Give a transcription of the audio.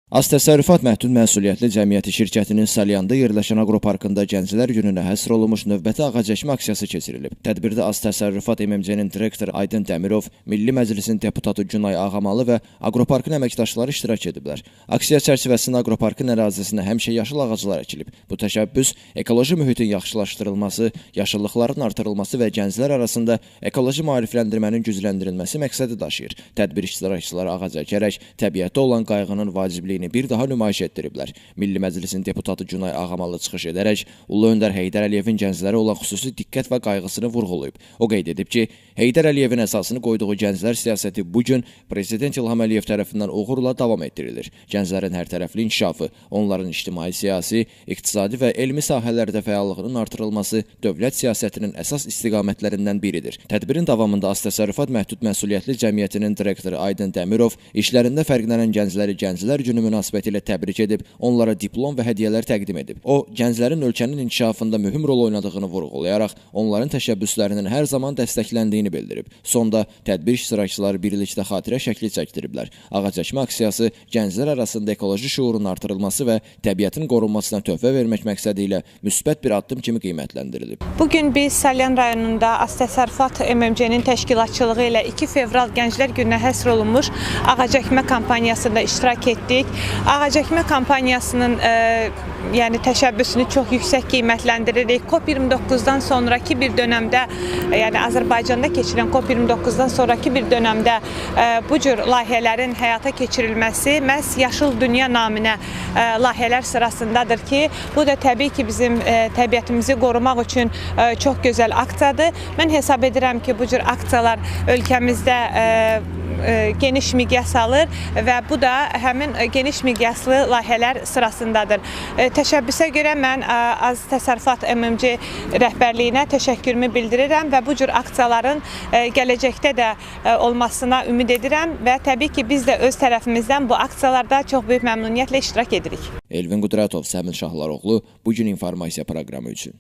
Az Təsərrüfat Məhdud Məsuliyyətli Cəmiyyəti şirkətinin Salyanda yerləşən aqroparkında Gənclər gününə həsr olunmuş növbəti ağacəkmə aksiyası keçirilib. Tədbirdə Az Təsərrüfat MMC-nin direktoru Aydın Dəmirov, Milli Məclisin deputatı Günay Ağamalı və aqroparkın əməkdaşları iştirak ediblər. Aksiya çərçivəsində aqroparkın ərazisinə həmişə yaşıl ağaclar əkilib. Bu təşəbbüs ekoloji mühitin yaxşılaşdırılması, yaşıllıqların artırılması və gənclər arasında ekoloji maarifləndirmənin gücləndirilməsi məqsədi daşıyır. Tədbir iştirakçıları ağac əkərək təbiətə olan qayğının vacibliyini bir daha nümayiş etdiriblər. Milli Məclisin deputatı Günay Ağamalı çıxış edərək Ulu Öndər Heydər Əliyevin gənclərə olan xüsusi diqqət və qayğısını vurğulayıb. O qeyd edib ki, Heydər Əliyevin əsasını qoyduğu gənclər siyasəti bugün Prezident İlham Əliyev tərəfindən uğurla davam etdirilir. Gənclərin hərtərəfli inkişafı, onların ictimai, siyasi, iqtisadi və elmi sahələrdə fəallığının artırılması dövlət siyasətinin əsas istiqamətlərindən biridir. Tədbirin davamında Az Təsərrüfat Məhdud Məsuliyyətli Cəmiyyətinin direktoru Aydın Dəmirov işlərində fərqlənən gəncləri Gənclər Günü münasibətilə təbrik edib, onlara diplom və hədiyyələr təqdim edib. O, gənclərin ölkənin inkişafında mühüm rol oynadığını vurğulayaraq, onların təşəbbüslərinin hər zaman dəstəkləndiyini bildirib. Sonda tədbir iştirakçıları birlikdə xatirə şəkli çəkdiriblər. Ağacəkmə aksiyası gənclər arasında ekoloji şuurun artırılması və təbiətin qorunmasına töhfə vermək məqsədi ilə müsbət bir addım kimi qiymətləndirilib. Bugün biz Salyan rayonunda Az Təsərrüfat MMC-nin təşkilatçılığı ilə 2 fevral Gənclər Gününə həsr olunmuş ağacəkmə kampaniyasında iştirak etdik. Ağacəkmə kampaniyasının təşəbbüsünü çox yüksək qiymətləndiririk. COP29-dan sonraki bir dönəmdə, yəni Azərbaycanda keçirilən COP29-dan sonraki bir dönəmdə bu cür layihələrin həyata keçirilməsi məhz Yaşıl Dünya naminə layihələr sırasındadır ki, bu da təbii ki, bizim təbiətimizi qorumaq üçün çox gözəl aksiyadır. Mən hesab edirəm ki, bu cür aksiyalar ölkəmizdə geniş miqyas alır və bu da həmin geniş miqyaslı layihələr sırasındadır. Təşəbbüsə görə mən Az Təsərrüfat MMC rəhbərliyinə təşəkkürümü bildirirəm və bu cür aksiyaların gələcəkdə də olmasına ümid edirəm və təbii ki, biz də öz tərəfimizdən bu aksiyalarda çox böyük məmnuniyyətlə iştirak edirik. Elvin Qudratov, Səmil Şahlaroğlu, Bugün informasiya proqramı üçün.